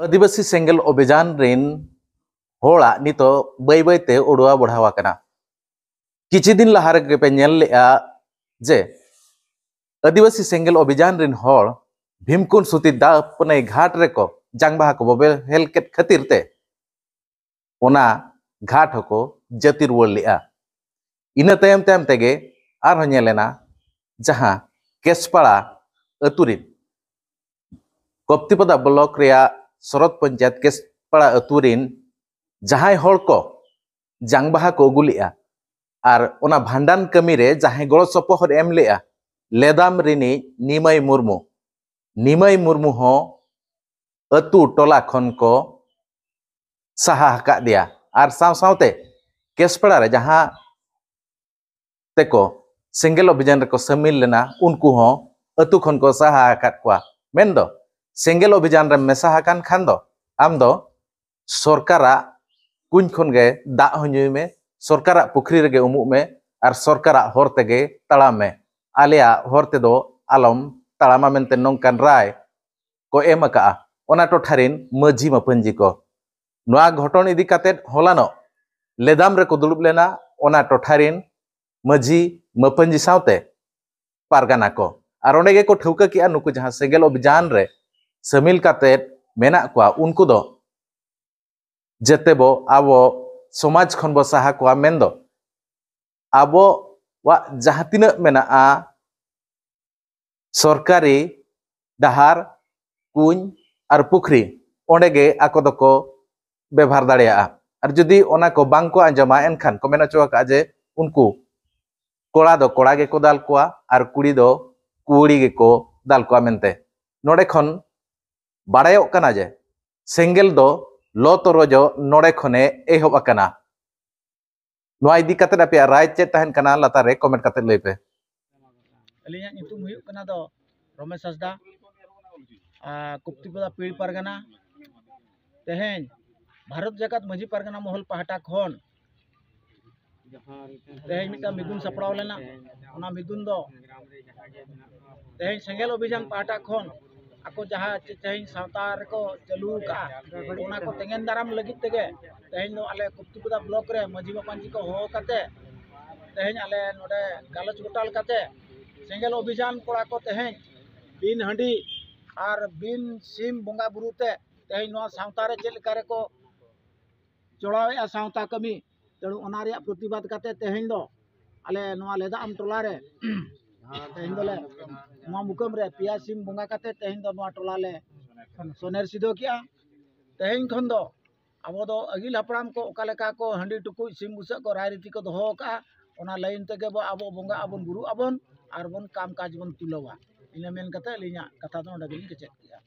आदिवासी सेंगल अभियान रिन होड़ा नितो बै बैते उड़वा बढ़ावा कना किछि दिन लहा रे पे नेल लेआ जे आदिवासी सेंगल अभियान रिन होड़ भीमकुंड सुती दा पनै घाट रे को जांगबा को बबे हेलकेट खातिर ते ओना घाट हको जति रुवाड़ लेआ इना तायम तायम तेगे आर हो नेलेना जहां केसपाड़ा अतुरिन कप्तिपदा ब्लॉक रेया शरद पंचायत केसपाड़ा अतुरिन जहां हड़ को जांगबाहा को अगुलेआ और ओना भांडान कमी रे जहां गड़ सपोहर एम लेआ लेदाम रिनी निमय मुर्मू हो अतु टोला खन को साहा हका दिया और साव सावते केसपाड़ा रे जहां तेको सेंगल अभियान रे को शामिल लेना उनको हो अतु खन को साहा हका कोआ मेन दो सेंगल अभियान रे मेसा हकान खान दो आम दो सरकारा कुछ खन गे दा हन्युई में सरकारा पुखरी रे उमुक में और सरकारा हर तेगे तड़ाम में आलिया हर तेदो आलम तड़ामा मेनते नंकान राय को एम अका ओना टोठारिन मझी मपंजी को नोआ घटन इदी कातेद हलानो लेदाम रे को दुलुब लेना ओना टोठारिन मझी मपंजी सावते पारगाना को और ओंडे गे को ठौका किया नुकु जहां सेंगल अभियान रे शामिल कातेद मेना कोआ उनको दो जेतेबो आबो समाज खन बो साहा कोआ मेंदो आबो वा जहां तिना मेना सरकारी डहार कुñ और पुखरी ओंडे गे आको दको व्यवहार दाड़ेया और जदि ओना को बांग को आंजमा एनखान को मेना चोका जे उनको कोड़ा दो कोड़ा गे को दाल कोआ और कुड़ी दो कुड़ी गे को दाल कोआ मेनते नोडे खन बाड़ायो कना जे सेंगल दो लो तोरजो नोडे खने एहब अकना नोआ इदी काते अपे राय चे तहन कना लतारे कमेंट काते लई पे अलिया नितुम हुयुक कना दो रमेश हंसदा कुप्तिपदा पीड़ पारगाना तेहेन भारत जगत मझी पारगाना महल पहाटा खन तेहेन मिटा मिदुन सपड़ाव लेना ओना मिदुन दो तेहेन सेंगल अभियान पहाटा खन ako jaha teheñ sawta reko चालू का ओना को तेंगेन दाराम लगित तेगे तेहेñ नो आले कुप्तिपदा ब्लॉक रे मझी मापांजी को हो काते तेहेñ आले नोडे गालच गोटाल काते सेंगल अभियान कोड़ा को तेहेñ बिन हंडी और बिन सिम बोंगा बुरुते तेहेñ नो सावता रे चेल का रेको चोड़ावे सावता कमी तेणु ओना रे प्रतिबाद काते तेहेñ दो आले नो लेदा आम टोला रे तेहेñ दोले नो मुकम रे पिया सिम बोंगा काते तेहेñ दो नो टोला ले सोनेर सिदो किया तेहेñ खन दो अब दो अगिल हपड़ाम को ओका लेका को हंडी टुकुज सिम बुसा को राय रीति को दोहो का ओना लाइन तेगे बो आबो बोंगा आबन गुरु आबन और बन काम काज बन तुलवा इन मेन कते लिया कथा दो डगली के चेक किया।